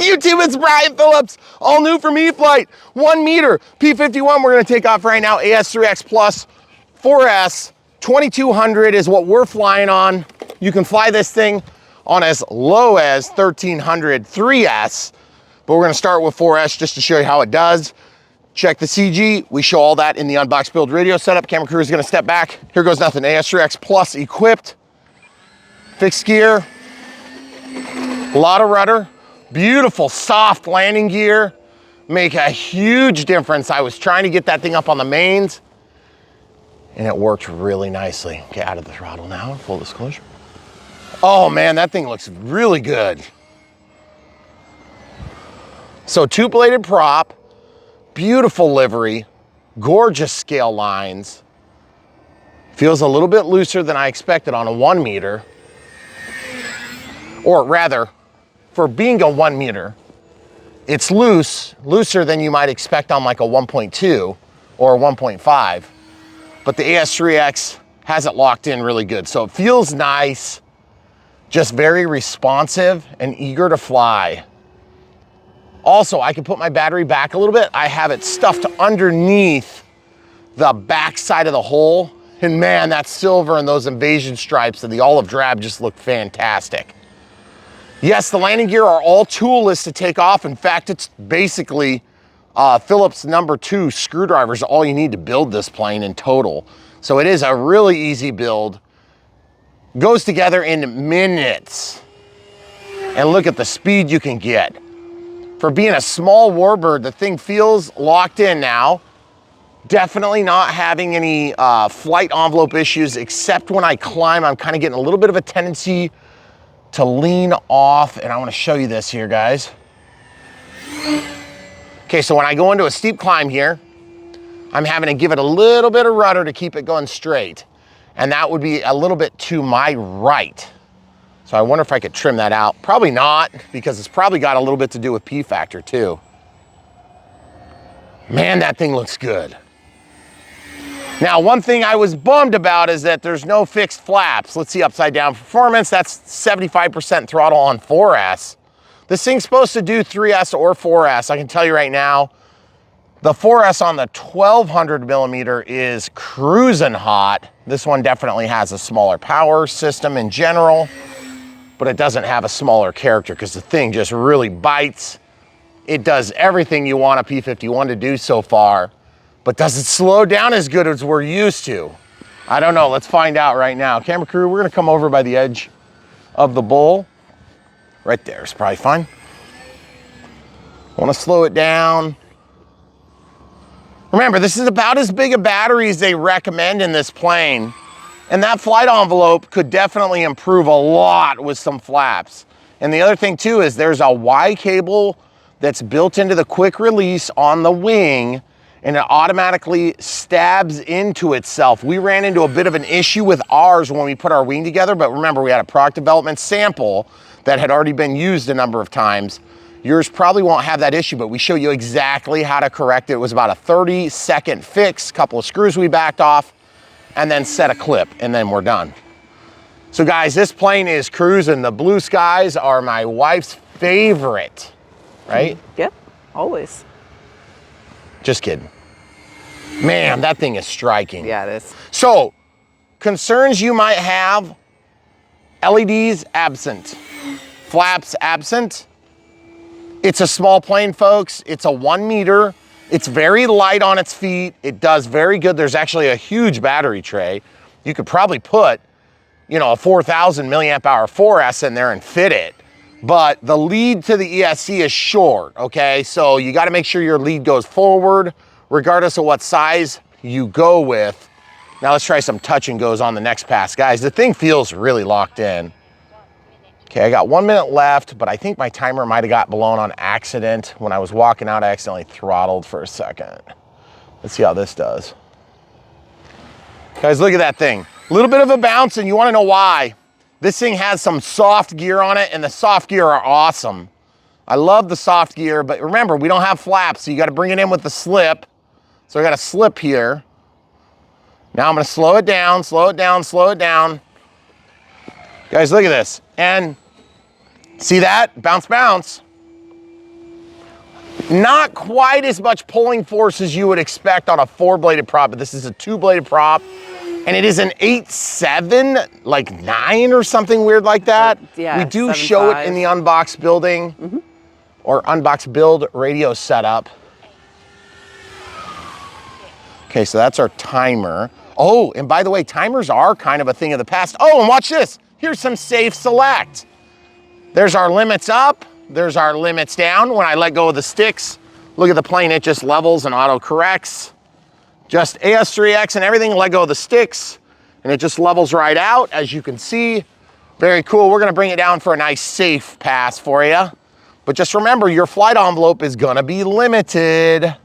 YouTube, it's Brian Phillips, all new from E-flite, 1 meter, P-51. We're gonna take off right now, AS3X Plus 4S, 2200 is what we're flying on. You can fly this thing on as low as 1300 3S, but we're gonna start with 4S just to show you how it does. Check the CG, we show all that in the unbox build radio setup. Camera crew is gonna step back. Here goes nothing, AS3X Plus equipped, fixed gear, a lot of rudder, beautiful soft landing gear, make a huge difference. I was trying to get that thing up on the mains and it worked really nicely. Get out of the throttle now, full disclosure. Oh man, that thing looks really good. So 2-bladed prop, beautiful livery, gorgeous scale lines. Feels a little bit looser than I expected on a 1 meter. Or rather, for being a 1 meter, it's looser than you might expect on like a 1.2 or a 1.5, but the AS3X has it locked in really good. So it feels nice, just very responsive and eager to fly. Also, I can put my battery back a little bit. I have it stuffed underneath the back side of the hole. And man, that silver and those invasion stripes and the olive drab just look fantastic. Yes, the landing gear are all toolless to take off. In fact, it's basically Phillips #2 screwdrivers, all you need to build this plane in total. So it is a really easy build. Goes together in minutes. And look at the speed you can get. For being a small warbird, the thing feels locked in now. Definitely not having any flight envelope issues, except when I climb, I'm kind of getting a little bit of a tendency to lean off, and I want to show you this here, guys. Okay, so when I go into a steep climb here, I'm having to give it a little bit of rudder to keep it going straight, and that would be a little bit to my right. So I wonder if I could trim that out. Probably not, because it's probably got a little bit to do with P factor too. Man, that thing looks good. Now, one thing I was bummed about is that there's no fixed flaps. Let's see upside down performance. That's 75% throttle on 4S. This thing's supposed to do 3S or 4S. I can tell you right now, the 4S on the 1200 millimeter is cruising hot. This one definitely has a smaller power system in general, but it doesn't have a smaller character because the thing just really bites. It does everything you want a P-51 to do so far, but does it slow down as good as we're used to? I don't know, let's find out right now. Camera crew, we're gonna come over by the edge of the bowl. Right there is probably fine. Wanna slow it down. Remember, this is about as big a battery as they recommend in this plane, and that flight envelope could definitely improve a lot with some flaps. And the other thing too is there's a Y cable that's built into the quick release on the wing, and it automatically stabs into itself. We ran into a bit of an issue with ours when we put our wing together, but remember, we had a product development sample that had already been used a number of times. Yours probably won't have that issue, but we show you exactly how to correct it. It was about a 30-second fix, couple of screws we backed off, and then set a clip, and then we're done. So guys, this plane is cruising. The blue skies are my wife's favorite, right? Yep, always. Just kidding. Man, that thing is striking. Yeah, it is. So, concerns you might have, LEDs absent, flaps absent. It's a small plane, folks. It's a 1 meter. It's very light on its feet. It does very good. There's actually a huge battery tray. You could probably put, you know, a 4,000 milliamp hour 4S in there and fit it. But the lead to the ESC is short, okay? So you gotta make sure your lead goes forward, regardless of what size you go with. Now let's try some touch and goes on the next pass. Guys, the thing feels really locked in. Okay, I got 1 minute left, but I think my timer might've got blown on accident. When I was walking out, I accidentally throttled for a second. Let's see how this does. Guys, look at that thing. A little bit of a bounce, and you wanna know why. This thing has some soft gear on it, and the soft gear are awesome. I love the soft gear, but remember, we don't have flaps, so you gotta bring it in with the slip. So I got a slip here. Now I'm gonna slow it down, slow it down, slow it down. Guys, look at this. And see that? Bounce, bounce. Not quite as much pulling force as you would expect on a 4-bladed prop, but this is a 2-bladed prop. And it is an 8.7, like 9 or something weird like that. Yeah, we do 7.5. show it in the unboxed building or unboxed build radio setup. Okay, so that's our timer. Oh, and by the way, timers are kind of a thing of the past. Oh, and watch this. Here's some safe select. There's our limits up. There's our limits down. When I let go of the sticks, look at the plane, it just levels and auto corrects. Just AS3X and everything, let go of the sticks, and it just levels right out, as you can see. Very cool. We're gonna bring it down for a nice safe pass for you. But just remember, your flight envelope is gonna be limited.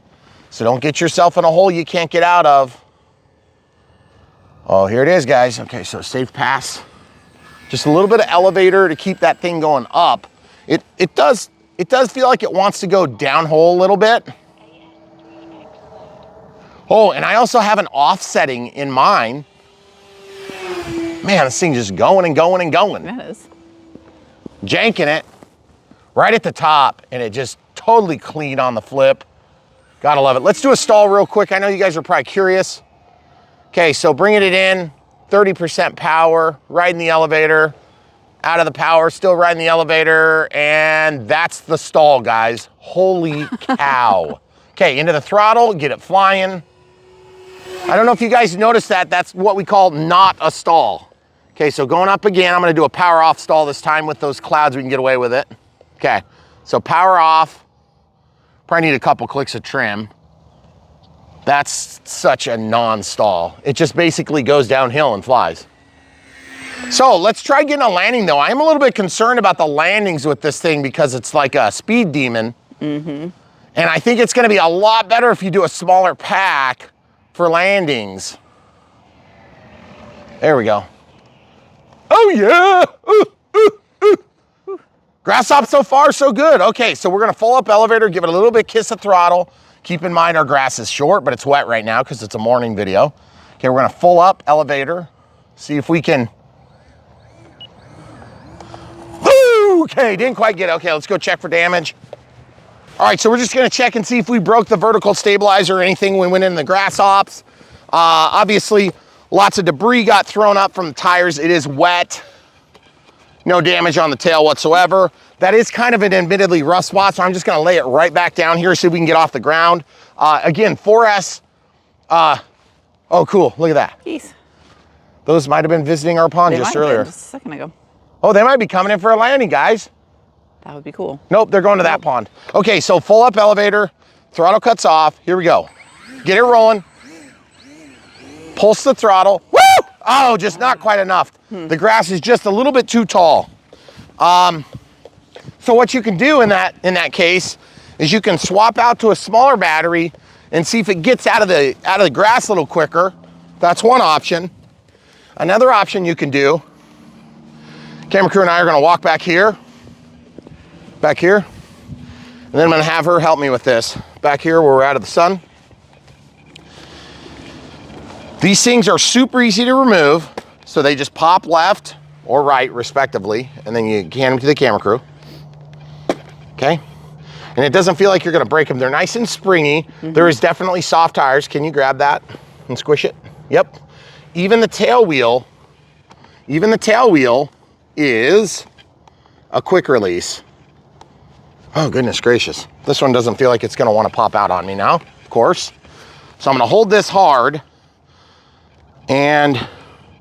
So don't get yourself in a hole you can't get out of. Oh, here it is, guys. Okay, so safe pass. Just a little bit of elevator to keep that thing going up. It does feel like it wants to go downhole a little bit. Oh, and I also have an offsetting in mine. Man, this thing's just going and going and going. That is. Janking it right at the top, and it just totally clean on the flip. Gotta love it. Let's do a stall real quick. I know you guys are probably curious. Okay, so bringing it in, 30% power, riding the elevator, out of the power, still riding the elevator, and that's the stall, guys. Holy cow. Okay, into the throttle, get it flying. I don't know if you guys noticed that. That's what we call not a stall. Okay, so going up again, I'm gonna do a power off stall this time with those clouds. We can get away with it. Okay, so power off. Probably need a couple clicks of trim. That's such a non-stall. It just basically goes downhill and flies. So let's try getting a landing though. I am a little bit concerned about the landings with this thing because it's like a speed demon. And I think it's gonna be a lot better if you do a smaller pack for landings. There we go. Oh yeah! Ooh, ooh, ooh. Grass hop so far, so good. Okay, so we're gonna full up elevator, give it a little bit kiss of throttle. Keep in mind our grass is short, but it's wet right now because it's a morning video. Okay, we're gonna full up elevator. See if we can. Ooh, okay, didn't quite get it. Okay, let's go check for damage. All right, so we're just gonna check and see if we broke the vertical stabilizer or anything when we went in the grass hops. Obviously, lots of debris got thrown up from the tires. It is wet. No damage on the tail whatsoever. That is kind of an admittedly rough spot, so I'm just gonna lay it right back down here, see if we can get off the ground. Again, 4S. Oh, cool, look at that. Jeez. Those might have been visiting our pond just earlier. Just a second ago. Oh, they might be coming in for a landing, guys. That would be cool. Nope, they're going to that pond. Okay, so full up elevator, throttle cuts off. Here we go. Get it rolling. Pulse the throttle. Woo! Oh, just not quite enough. The grass is just a little bit too tall. So what you can do in that case is you can swap out to a smaller battery and see if it gets out of the grass a little quicker. That's one option. Another option you can do. Camera crew and I are going to walk back here, and then I'm going to have her help me with this. Back here where we're out of the sun. These things are super easy to remove, so they just pop left or right respectively, and then you hand them to the camera crew. Okay? And it doesn't feel like you're gonna break them. They're nice and springy. There is definitely soft tires. Can you grab that and squish it? Yep. Even the tail wheel is a quick release. Oh, goodness gracious. This one doesn't feel like it's gonna wanna pop out on me now, of course. So I'm gonna hold this hard, and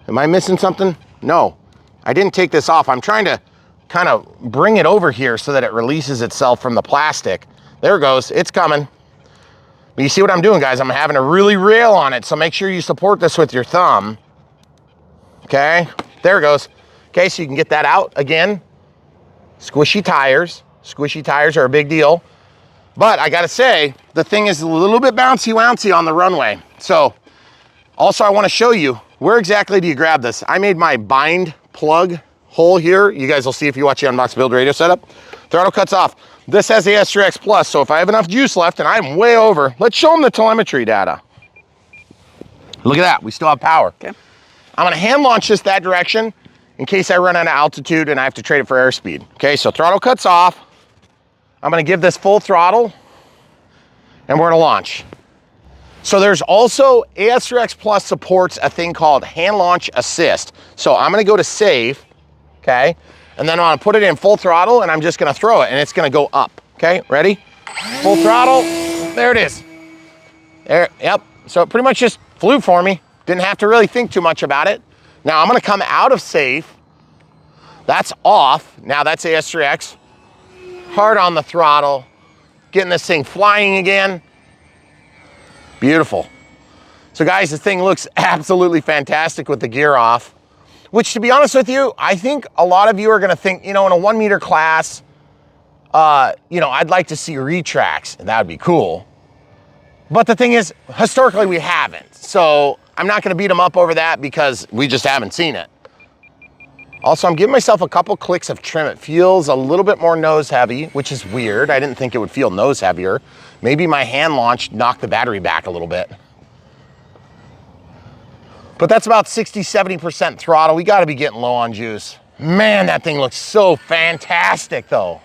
am I missing something? No, I didn't take this off. I'm trying to kind of bring it over here so that it releases itself from the plastic. There it goes, it's coming. But you see what I'm doing, guys? I'm having to really rail on it, so make sure you support this with your thumb. Okay, there it goes. Okay, so you can get that out again. Squishy tires are a big deal. But I gotta say, the thing is a little bit bouncy-wouncy on the runway. So, also I wanna show you, where exactly do you grab this? I made my bind plug hole here. You guys will see if you watch the Unbox Build radio setup. Throttle cuts off. This has the AS3X Plus, so if I have enough juice left and I'm way over, let's show them the telemetry data. Look at that, we still have power. Okay. I'm gonna hand launch this that direction in case I run out of altitude and I have to trade it for airspeed. Okay, so throttle cuts off. I'm gonna give this full throttle. and we're gonna launch. So there's also AS3X Plus supports a thing called hand launch assist. So I'm gonna go to save, okay? And then I'm gonna put it in full throttle and I'm just gonna throw it and it's gonna go up, okay? Ready? Full throttle, there it is. There, yep, so it pretty much just flew for me. Didn't have to really think too much about it. Now I'm gonna come out of safe. That's off, now that's AS3X. Hard on the throttle, getting this thing flying again. Beautiful. So guys, this thing looks absolutely fantastic with the gear off, which to be honest with you, I think a lot of you are gonna think, you know, in a 1 meter class, you know, I'd like to see retracts and that would be cool. But the thing is, historically we haven't. So I'm not gonna beat them up over that because we just haven't seen it. Also, I'm giving myself a couple clicks of trim. It feels a little bit more nose heavy, which is weird. I didn't think it would feel nose heavier. Maybe my hand launch knocked the battery back a little bit. But that's about 60, 70% throttle. We gotta be getting low on juice. Man, that thing looks so fantastic though.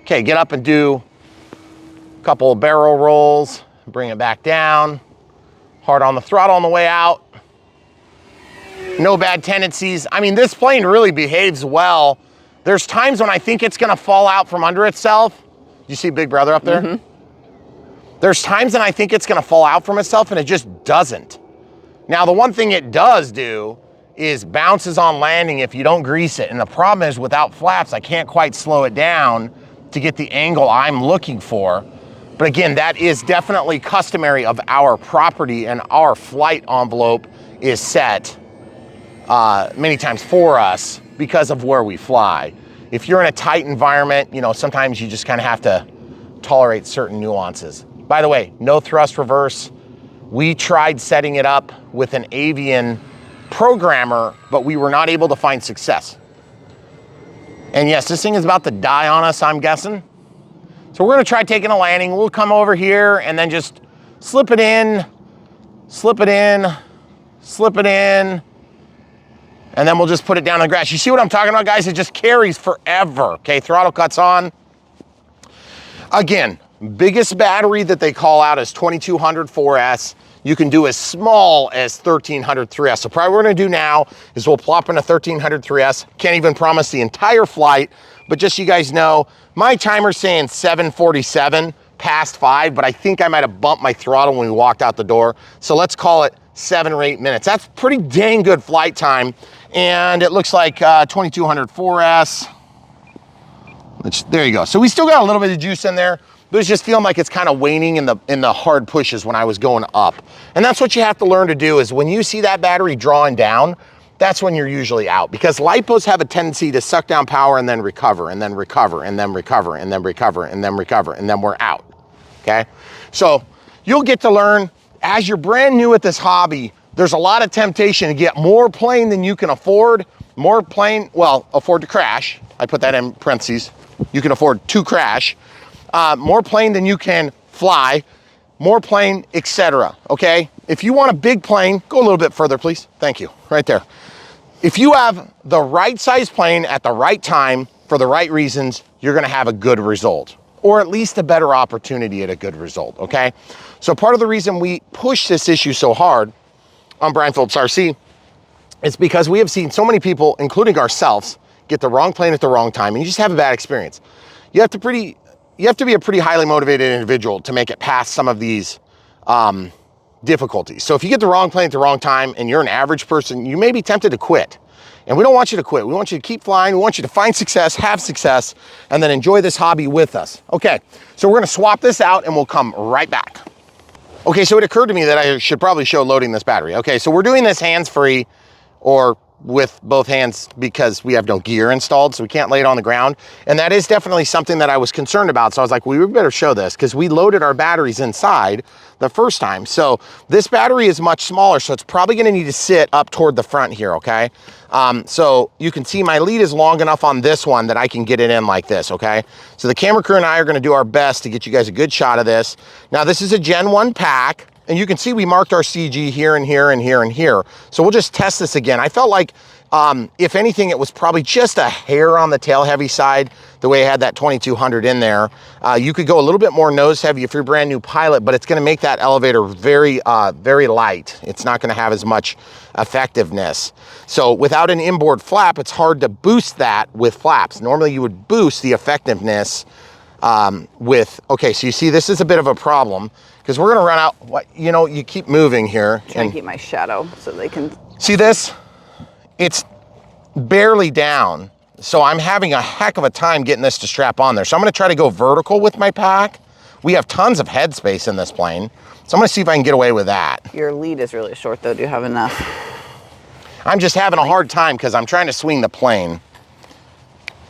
Okay, get up and do a couple of barrel rolls, bring it back down. Hard on the throttle on the way out. No bad tendencies. I mean, this plane really behaves well. There's times when I think it's gonna fall out from under itself. You see Big Brother up there? Mm-hmm. There's times when I think it's gonna fall out from itself and it just doesn't. Now, the one thing it does do is bounces on landing if you don't grease it. And the problem is without flaps, I can't quite slow it down to get the angle I'm looking for. But again, that is definitely customary of our property and our flight envelope is set many times for us because of where we fly. If you're in a tight environment, you know, sometimes you just kind of have to tolerate certain nuances. By the way, no thrust reverse. We tried setting it up with an avian programmer, but we were not able to find success. And yes, this thing is about to die on us, I'm guessing. So we're gonna try taking a landing. We'll come over here and then just slip it in, slip it in, slip it in, and then we'll just put it down on the grass. You see what I'm talking about, guys? It just carries forever. Okay, throttle cuts on. Again, biggest battery that they call out is 2200 4S. You can do as small as 1300 3S. So probably what we're gonna do now is we'll plop in a 1300 3S. Can't even promise the entire flight, but just so you guys know, my timer's saying 7:47 past 5, but I think I might have bumped my throttle when we walked out the door. So let's call it 7 or 8 minutes. That's pretty dang good flight time. And it looks like 2200 4S. There you go. So we still got a little bit of juice in there, but it's just feeling like it's kind of waning in the hard pushes when I was going up. And that's what you have to learn to do is when you see that battery drawing down, that's when you're usually out, because LiPos have a tendency to suck down power and then recover and then recover and then recover and then recover and then recover and then we're out, okay? So you'll get to learn as you're brand new at this hobby. There's a lot of temptation to get more plane than you can afford, more plane, well, afford to crash. I put that in parentheses. You can afford to crash. More plane than you can fly, more plane, etc. Okay? If you want a big plane, go a little bit further, please. Thank you, right there. If you have the right size plane at the right time for the right reasons, you're gonna have a good result, or at least a better opportunity at a good result, okay? So part of the reason we push this issue so hard on Brian Phillips RC is because we have seen so many people, including ourselves, get the wrong plane at the wrong time, and you just have a bad experience. You have to be a pretty highly motivated individual to make it past some of these difficulties. So if you get the wrong plane at the wrong time and you're an average person, you may be tempted to quit. And we don't want you to quit. We want you to keep flying. We want you to find success, have success, and then enjoy this hobby with us. Okay, so we're gonna swap this out and we'll come right back. Okay, so it occurred to me that I should probably show loading this battery. Okay, so we're doing this hands-free or with both hands because we have no gear installed, so we can't lay it on the ground. And that is definitely something that I was concerned about. So I was like, well, we better show this because we loaded our batteries inside the first time. So this battery is much smaller, so it's probably gonna need to sit up toward the front here, okay? So you can see my lead is long enough on this one that I can get it in like this, okay? So the camera crew and I are gonna do our best to get you guys a good shot of this. Now this is a Gen 1 pack. And you can see we marked our CG here and here and here and here. So we'll just test this again. I felt like, if anything, it was probably just a hair on the tail heavy side the way I had that 2200 in there. You could go a little bit more nose heavy if you're a brand new pilot, but it's gonna make that elevator very, very light. It's not gonna have as much effectiveness. So without an inboard flap, it's hard to boost that with flaps. Normally you would boost the effectiveness with, okay, so you see this is a bit of a problem because we're gonna run out, you know, you keep moving here. Trying to keep my shadow so they can. See this? It's barely down. So I'm having a heck of a time getting this to strap on there. So I'm gonna try to go vertical with my pack. We have tons of headspace in this plane. So I'm gonna see if I can get away with that. Your lead is really short though. Do you have enough? I'm just having a hard time because I'm trying to swing the plane.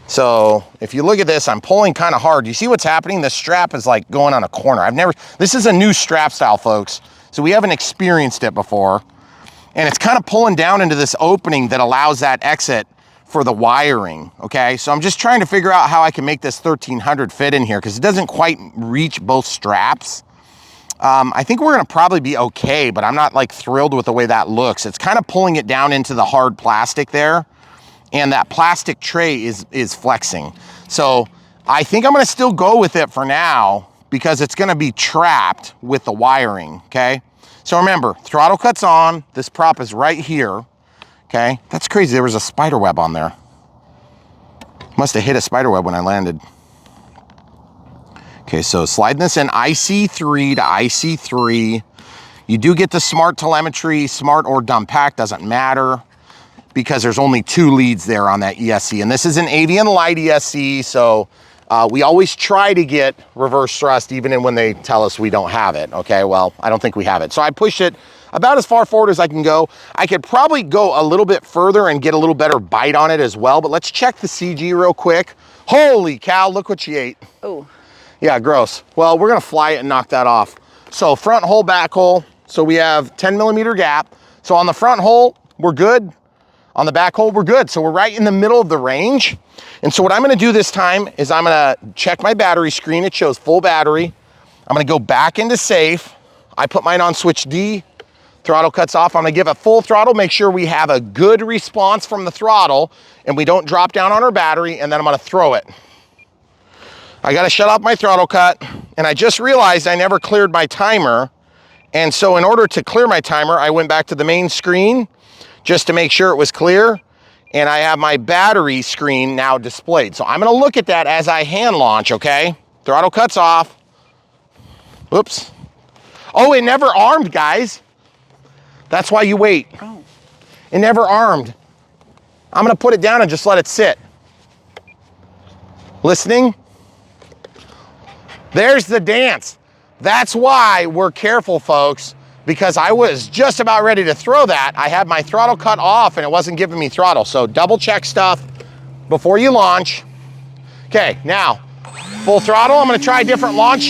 So if you look at this, I'm pulling kind of hard. You see what's happening? The strap is like going on a corner. This is a new strap style, folks. So we haven't experienced it before. And it's kind of pulling down into this opening that allows that exit for the wiring, okay? So I'm just trying to figure out how I can make this 1300 fit in here because it doesn't quite reach both straps. I think we're gonna probably be okay, but I'm not like thrilled with the way that looks. It's kind of pulling it down into the hard plastic there, and that plastic tray is flexing. So I think I'm gonna still go with it for now because it's gonna be trapped with the wiring, okay? So remember, throttle cuts on, this prop is right here. Okay, that's crazy. There was a spider web on there. Must have hit a spider web when I landed. Okay, so sliding this in IC3 to IC3. You do get the smart telemetry, smart or dumb pack, doesn't matter because there's only 2 leads there on that ESC. And this is an Avian Light ESC, so we always try to get reverse thrust even when they tell us we don't have it, okay? Well, I don't think we have it. So I pushed it about as far forward as I can go. I could probably go a little bit further and get a little better bite on it as well, but let's check the CG real quick. Holy cow, look what she ate. Oh. Yeah, gross. Well, we're gonna fly it and knock that off. So front hole, back hole. So we have 10 millimeter gap. So on the front hole, we're good. On the back hole, we're good. So we're right in the middle of the range. And so what I'm gonna do this time is I'm gonna check my battery screen. It shows full battery. I'm gonna go back into safe. I put mine on switch D. Throttle cuts off. I'm gonna give it full throttle, make sure we have a good response from the throttle and we don't drop down on our battery, and then I'm gonna throw it. I gotta shut off my throttle cut, and I just realized I never cleared my timer. And so in order to clear my timer, I went back to the main screen just to make sure it was clear. And I have my battery screen now displayed. So I'm gonna look at that as I hand launch, okay? Throttle cuts off. Oops. Oh, it never armed, guys. That's why you wait. Oh. It never armed. I'm gonna put it down and just let it sit. Listening? There's the dance. That's why we're careful, folks, because I was just about ready to throw that. I had my throttle cut off and it wasn't giving me throttle. So double check stuff before you launch. Okay, now, full throttle. I'm gonna try a different launch.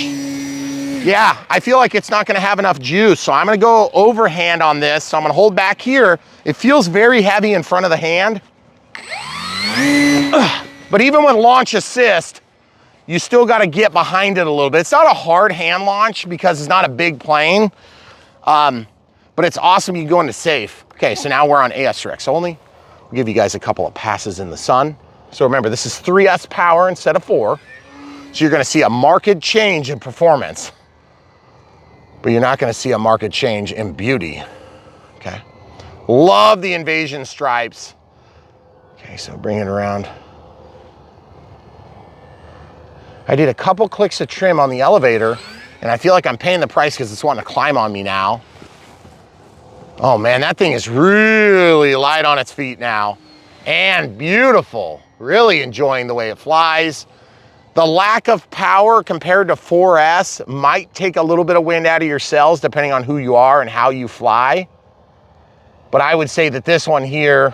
Yeah, I feel like it's not gonna have enough juice, so I'm gonna go overhand on this. So I'm gonna hold back here. It feels very heavy in front of the hand. But even with launch assist, you still gotta get behind it a little bit. It's not a hard hand launch because it's not a big plane, but it's awesome. You can go into safe. Okay, so now we're on AS3X only. We'll give you guys a couple of passes in the sun. So remember, this is 3S power instead of 4. So you're gonna see a marked change in performance, but you're not gonna see a marked change in beauty, okay? Love the invasion stripes. Okay, so bring it around. I did a couple clicks of trim on the elevator, and I feel like I'm paying the price because it's wanting to climb on me now. Oh man, that thing is really light on its feet now and beautiful. Really enjoying the way it flies. The lack of power compared to 4S might take a little bit of wind out of your sails depending on who you are and how you fly. But I would say that this one here,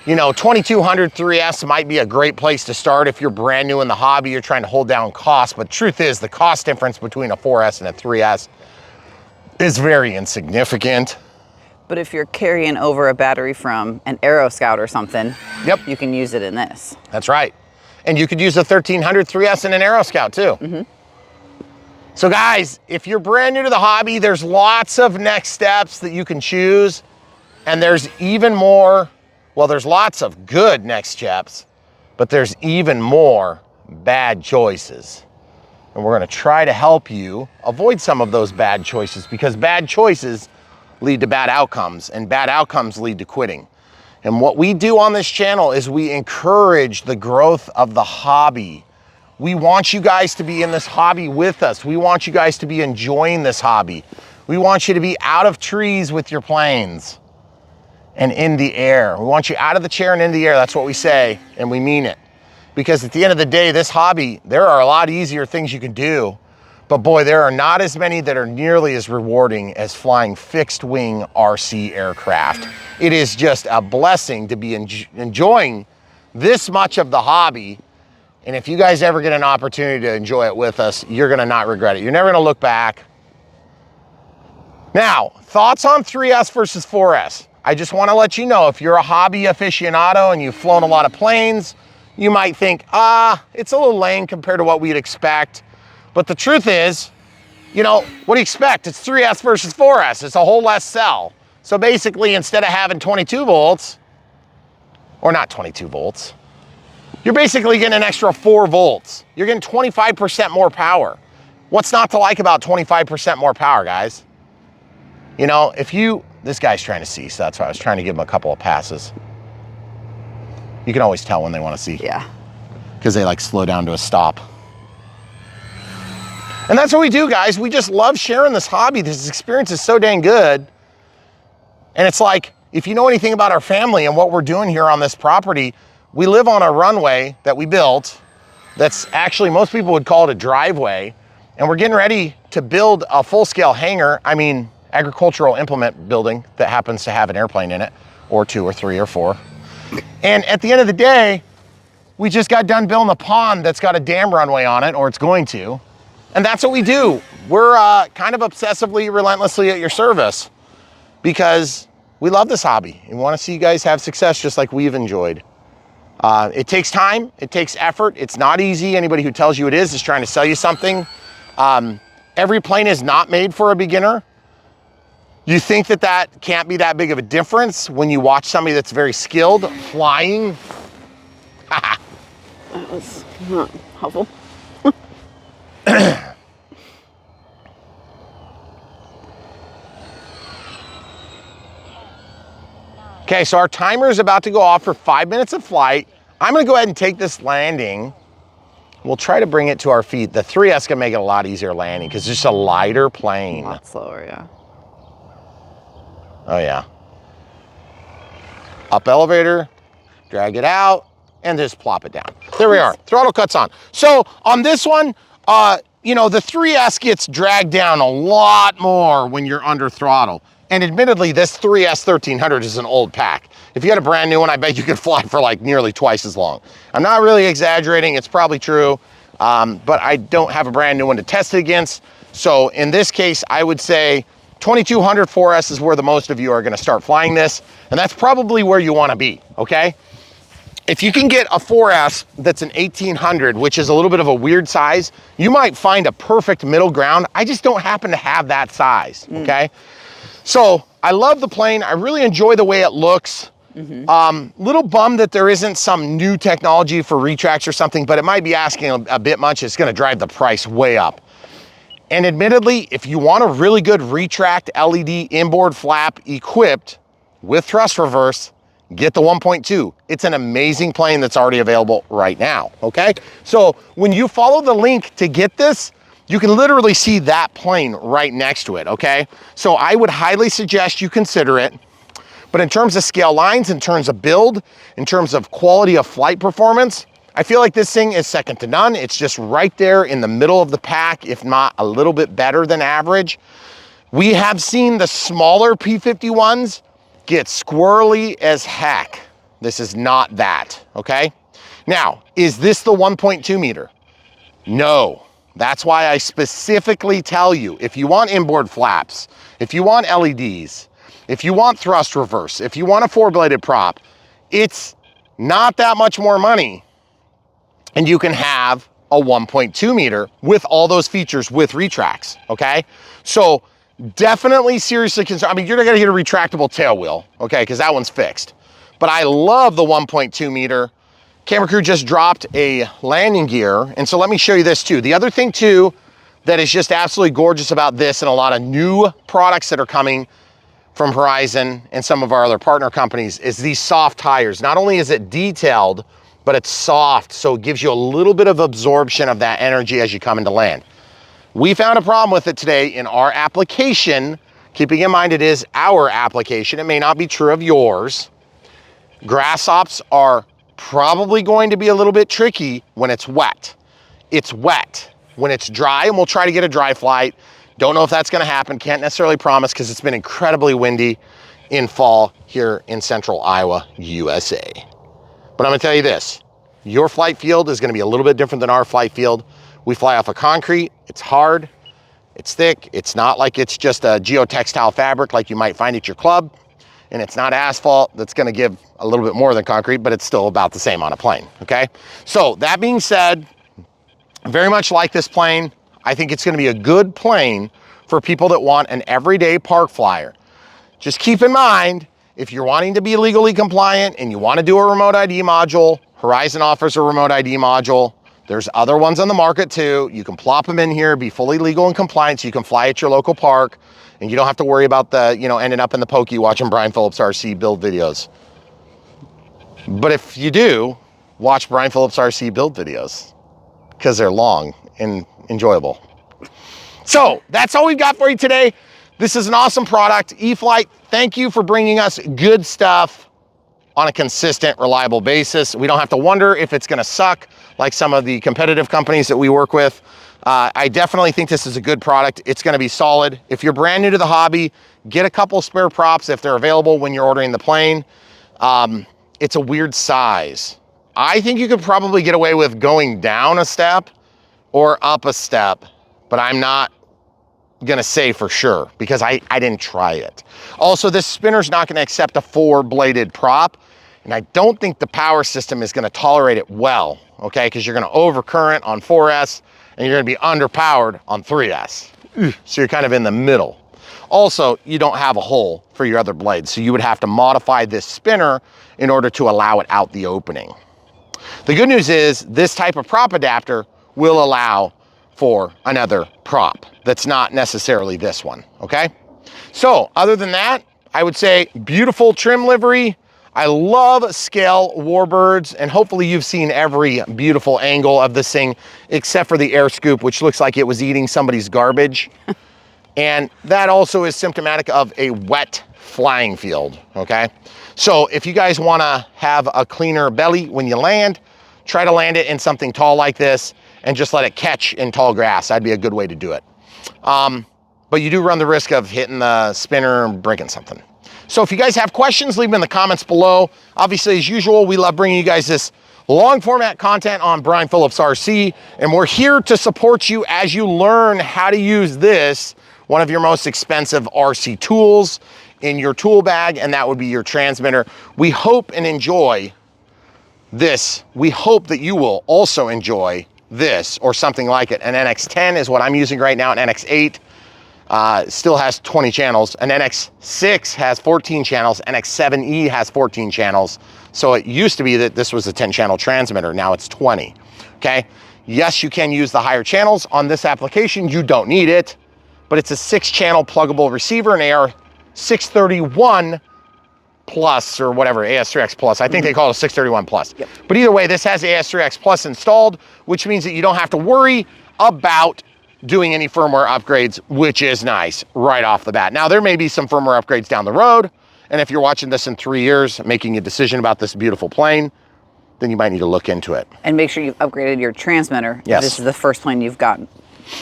you know, 2200 3S might be a great place to start if you're brand new in the hobby, you're trying to hold down costs. But truth is, the cost difference between a 4S and a 3S is very insignificant. But if you're carrying over a battery from an Aero Scout or something, yep, you can use it in this. That's right. And you could use a 1300 3S in an Aero Scout too. Mm-hmm. So guys, if you're brand new to the hobby, there's lots of next steps that you can choose. And there's even more, well, there's lots of good next steps, but there's even more bad choices. And we're gonna try to help you avoid some of those bad choices, because bad choices lead to bad outcomes, and bad outcomes lead to quitting. And what we do on this channel is we encourage the growth of the hobby. We want you guys to be in this hobby with us. We want you guys to be enjoying this hobby. We want you to be out of trees with your planes and in the air. We want you out of the chair and in the air. That's what we say, and we mean it. Because at the end of the day, this hobby, there are a lot easier things you can do, but boy, there are not as many that are nearly as rewarding as flying fixed wing RC aircraft. It is just a blessing to be enjoying this much of the hobby. And if you guys ever get an opportunity to enjoy it with us, you're gonna not regret it. You're never gonna look back. Now, thoughts on 3S versus 4S. I just wanna let you know, if you're a hobby aficionado and you've flown a lot of planes, you might think, it's a little lame compared to what we'd expect. But the truth is, you know, what do you expect? It's 3S versus 4S. It's a whole less cell. So basically, instead of having 22 volts, or not 22 volts, you're basically getting an extra 4 volts. You're getting 25% more power. What's not to like about 25% more power, guys? You know, this guy's trying to see, so that's why I was trying to give him a couple of passes. You can always tell when they want to see. Yeah. Because they like slow down to a stop. And that's what we do, guys. We just love sharing this hobby. This experience is so dang good. And it's like, if you know anything about our family and what we're doing here on this property, we live on a runway that we built that's actually, most people would call it a driveway. And we're getting ready to build a full-scale hangar, agricultural implement building that happens to have an airplane in it, or 2 or 3 or 4. And at the end of the day, we just got done building a pond that's got a dam runway on it, or it's going to. And that's what we do. We're kind of obsessively, relentlessly at your service, because we love this hobby and want to see you guys have success just like we've enjoyed. It takes time, it takes effort. It's not easy. Anybody who tells you it is trying to sell you something. Every plane is not made for a beginner. You think that can't be that big of a difference when you watch somebody that's very skilled flying? That was not helpful. Okay, so our timer is about to go off for 5 minutes of flight. I'm gonna go ahead and take this landing. We'll try to bring it to our feet. The 3S can make it a lot easier landing because it's just a lighter plane. A lot slower, yeah. Oh yeah. Up elevator, drag it out, and just plop it down. There we are, throttle cuts on. So on this one, you know, the 3S gets dragged down a lot more when you're under throttle. And admittedly, this 3S 1300 is an old pack. If you had a brand new one, I bet you could fly for like nearly twice as long. I'm not really exaggerating, it's probably true, but I don't have a brand new one to test it against. So in this case, I would say 2200 4S is where the most of you are gonna start flying this, and that's probably where you wanna be, okay? If you can get a 4S that's an 1800, which is a little bit of a weird size, you might find a perfect middle ground. I just don't happen to have that size, okay? So I love the plane. I really enjoy the way it looks. Little bummed that there isn't some new technology for retracts or something, but it might be asking a bit much. It's gonna drive the price way up. And admittedly, if you want a really good retract LED inboard flap equipped with thrust reverse, get the 1.2. It's an amazing plane that's already available right now, okay? So when you follow the link to get this, you can literally see that plane right next to it, okay? So I would highly suggest you consider it. But in terms of scale lines, in terms of build, in terms of quality of flight performance, I feel like this thing is second to none. It's just right there in the middle of the pack, if not a little bit better than average. We have seen the smaller P-51s get squirrely as heck. This is not that, okay? Now, is this the 1.2 meter? No. That's why I specifically tell you, if you want inboard flaps, if you want LEDs, if you want thrust reverse, if you want a 4-bladed prop, it's not that much more money, and you can have a 1.2 meter with all those features with retracts, okay? So definitely seriously consider, I mean, you're not gonna get a retractable tail wheel, okay, because that one's fixed. But I love the 1.2 meter. Camera crew just dropped a landing gear. And so let me show you this too. The other thing too that is just absolutely gorgeous about this and a lot of new products that are coming from Horizon and some of our other partner companies is these soft tires. Not only is it detailed, but it's soft, so it gives you a little bit of absorption of that energy as you come into land. We found a problem with it today in our application, keeping in mind it is our application. It may not be true of yours. Grass hops are probably going to be a little bit tricky when it's wet. It's wet. When it's dry, and we'll try to get a dry flight. Don't know if that's gonna happen, can't necessarily promise because it's been incredibly windy in fall here in central Iowa, USA. But I'm gonna tell you this, your flight field is gonna be a little bit different than our flight field. We fly off of concrete, it's hard, it's thick, it's not like it's just a geotextile fabric like you might find at your club, and it's not asphalt that's gonna give a little bit more than concrete, but it's still about the same on a plane, okay? So that being said, I very much like this plane. I think it's gonna be a good plane for people that want an everyday park flyer. Just keep in mind, if you're wanting to be legally compliant and you wanna do a remote ID module, Horizon offers a remote ID module. There's other ones on the market too. You can plop them in here, be fully legal and compliant so you can fly at your local park and you don't have to worry about the, ending up in the pokey watching Brian Phillips RC build videos. But if you do, watch Brian Phillips RC build videos because they're long and enjoyable. So that's all we've got for you today. This is an awesome product. E-flite, thank you for bringing us good stuff on a consistent, reliable basis. We don't have to wonder if it's gonna suck like some of the competitive companies that we work with. I definitely think this is a good product. It's gonna be solid. If you're brand new to the hobby, get a couple spare props if they're available when you're ordering the plane. It's a weird size. I think you could probably get away with going down a step or up a step, but I'm not gonna say for sure because I didn't try it. Also, this spinner's not gonna accept a 4-bladed prop, and I don't think the power system is gonna tolerate it well, okay? Because you're gonna overcurrent on 4S and you're gonna be underpowered on 3S. So you're kind of in the middle. Also, you don't have a hole for your other blades, so you would have to modify this spinner in order to allow it out the opening. The good news is this type of prop adapter will allow for another prop that's not necessarily this one, okay? So other than that, I would say beautiful trim livery. I love scale warbirds, and hopefully you've seen every beautiful angle of this thing except for the air scoop, which looks like it was eating somebody's garbage. And that also is symptomatic of a wet flying field, okay? So if you guys wanna have a cleaner belly when you land, try to land it in something tall like this and just let it catch in tall grass. That'd be a good way to do it. But you do run the risk of hitting the spinner and breaking something. So if you guys have questions, leave them in the comments below. Obviously, as usual, we love bringing you guys this long format content on Brian Phillips RC, and we're here to support you as you learn how to use this, one of your most expensive RC tools in your tool bag, and that would be your transmitter. We hope and enjoy this. We hope that you will also enjoy this or something like it. An NX10 is what I'm using right now. An NX8 still has 20 channels. An NX6 has 14 channels. NX7E has 14 channels. So it used to be that this was a 10-channel transmitter. Now it's 20, okay? Yes, you can use the higher channels. On this application, you don't need it, but it's a 6-channel pluggable receiver, an AR631 Plus or whatever, AS3X Plus. I think they call it a 631 Plus. Yep. But either way, this has AS3X Plus installed, which means that you don't have to worry about doing any firmware upgrades, which is nice right off the bat. Now, there may be some firmware upgrades down the road, and if you're watching this in 3 years, making a decision about this beautiful plane, then you might need to look into it. And make sure you've upgraded your transmitter. Yes. This is the first plane you've gotten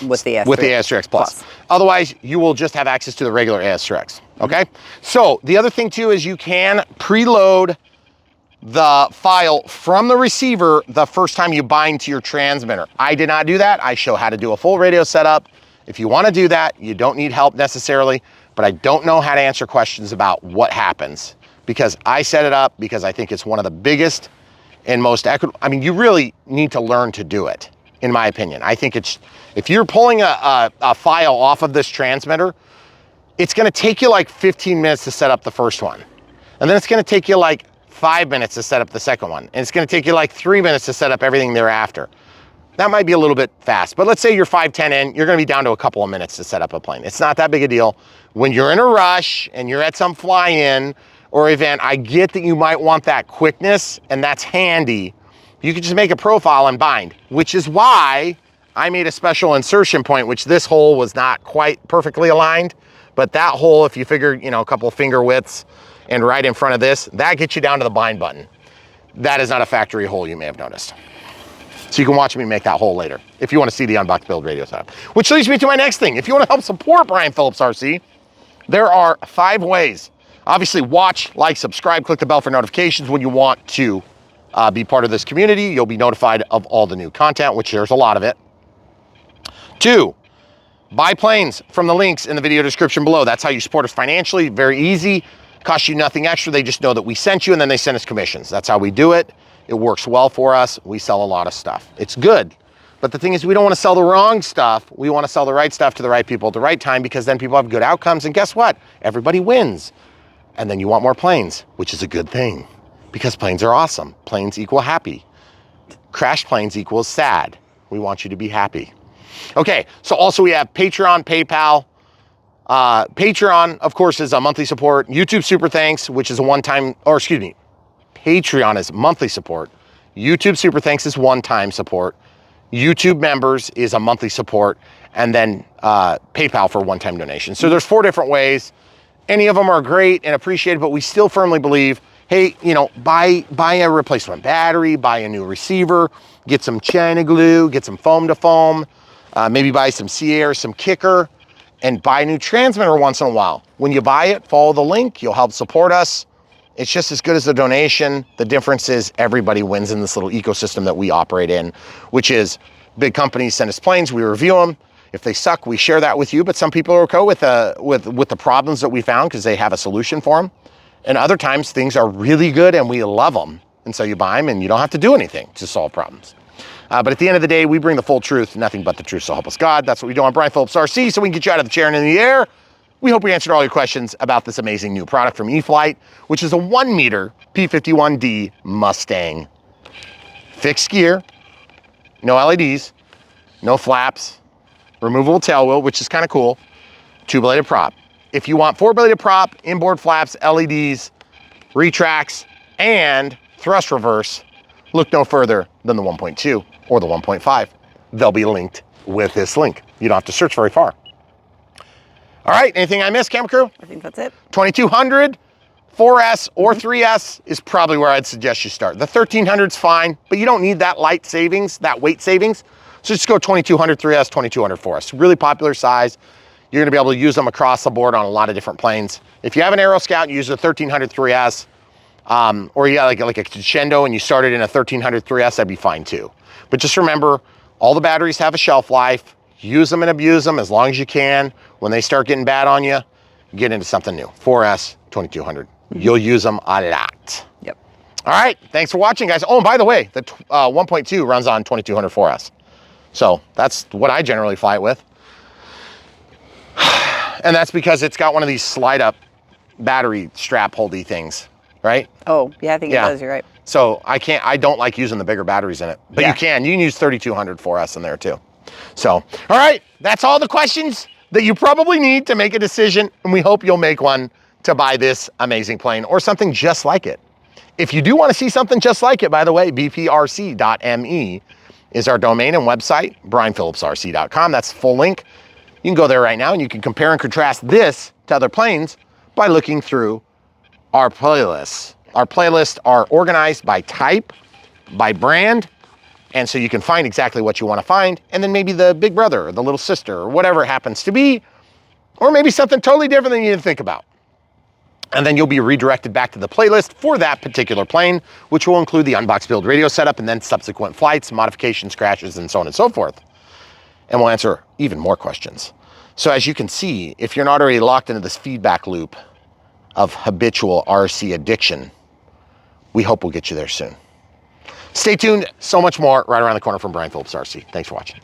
with the AS3X Plus. Otherwise, you will just have access to the regular AS3X, okay? So the other thing too is you can preload the file from the receiver the first time you bind to your transmitter. I did not do that. I show how to do a full radio setup. If you want to do that, you don't need help necessarily, but I don't know how to answer questions about what happens because I set it up because I think it's one of the biggest and most equitable. I mean, you really need to learn to do it, in my opinion. I think it's, if you're pulling a file off of this transmitter, it's gonna take you like 15 minutes to set up the first one. And then it's gonna take you like 5 minutes to set up the second one. And it's gonna take you like 3 minutes to set up everything thereafter. That might be a little bit fast, but let's say you're 5:10 in, you're gonna be down to a couple of minutes to set up a plane. It's not that big a deal. When you're in a rush and you're at some fly-in or event, I get that you might want that quickness, and that's handy. You can just make a profile and bind, which is why I made a special insertion point, which this hole was not quite perfectly aligned, but that hole, if you figure, you know, a couple of finger widths and right in front of this, that gets you down to the bind button. That is not a factory hole, you may have noticed. So you can watch me make that hole later if you want to see the unboxed build radio setup. Which leads me to my next thing. If you want to help support Brian Phillips RC, there are 5 ways. Obviously, watch, like, subscribe, click the bell for notifications when you want to be part of this community. You'll be notified of all the new content, which there's a lot of it. 2, buy planes from the links in the video description below. That's how you support us financially. Very easy. Costs you nothing extra. They just know that we sent you, and then they send us commissions. That's how we do it. It works well for us. We sell a lot of stuff. It's good. But the thing is, we don't want to sell the wrong stuff. We want to sell the right stuff to the right people at the right time, because then people have good outcomes. And guess what? Everybody wins. And then you want more planes, which is a good thing, because planes are awesome. Planes equal happy. Crashed planes equals sad. We want you to be happy. Okay, so also we have Patreon, PayPal. Patreon, of course, is a monthly support. YouTube Super Thanks, which is a one-time, or excuse me, Patreon is monthly support. YouTube Super Thanks is one-time support. YouTube Members is a monthly support. And then PayPal for one-time donations. So there's 4 different ways. Any of them are great and appreciated, but we still firmly believe, hey, you know, buy a replacement battery, buy a new receiver, get some China glue, get some foam to foam, maybe buy some C-Air, some kicker, and buy a new transmitter once in a while. When you buy it, follow the link. You'll help support us. It's just as good as the donation. The difference is everybody wins in this little ecosystem that we operate in, which is big companies send us planes, we review them. If they suck, we share that with you. But some people are okay with the problems that we found because they have a solution for them. And other times things are really good and we love them. And so you buy them and you don't have to do anything to solve problems. But at the end of the day, we bring the full truth, nothing but the truth, so help us God. That's what we do on Brian Phillips RC, so we can get you out of the chair and in the air. We hope we answered all your questions about this amazing new product from E-flite, which is a 1-meter P-51D Mustang. Fixed gear, no LEDs, no flaps, removable tail wheel, which is kind of cool, 2-bladed prop. If you want 4-bladed prop, inboard flaps, LEDs, retracts, and thrust reverse, look no further than the 1.2 or the 1.5. They'll be linked with this link. You don't have to search very far. All right, anything I missed, camera crew? I think that's it. 2200, 4S or 3S is probably where I'd suggest you start. The 1300's fine, but you don't need that light savings, that weight savings. So just go 2200 3S, 2200 4S. Really popular size. You're gonna be able to use them across the board on a lot of different planes. If you have an Aero Scout and you use a 1300 3S, or you got like a Crescendo and you started in a 1300 3S, that'd be fine too. But just remember, all the batteries have a shelf life. Use them and abuse them as long as you can. When they start getting bad on you, get into something new. 4S, 2200. You'll use them a lot. Yep. All right, thanks for watching, guys. Oh, and by the way, the 1.2 runs on 2200 4S. So that's what I generally fly it with. And that's because it's got one of these slide up battery strap holdy things, right? Oh, yeah, I think it does, you're right. So I don't like using the bigger batteries in it, but you can use 3200 4S in there too. So, all right, that's all the questions that you probably need to make a decision, and we hope you'll make one to buy this amazing plane or something just like it. If you do want to see something just like it, by the way, bprc.me is our domain and website, brianphillipsrc.com. That's the full link. You can go there right now and you can compare and contrast this to other planes by looking through our playlists. Our playlists are organized by type, by brand, and so you can find exactly what you want to find, and then maybe the big brother or the little sister or whatever it happens to be, or maybe something totally different than you didn't think about. And then you'll be redirected back to the playlist for that particular plane, which will include the unboxed build radio setup and then subsequent flights, modifications, crashes, and so on and so forth. And we'll answer even more questions. So as you can see, if you're not already locked into this feedback loop of habitual RC addiction, we hope we'll get you there soon. Stay tuned, so much more right around the corner from Brian Phillips RC. Thanks for watching.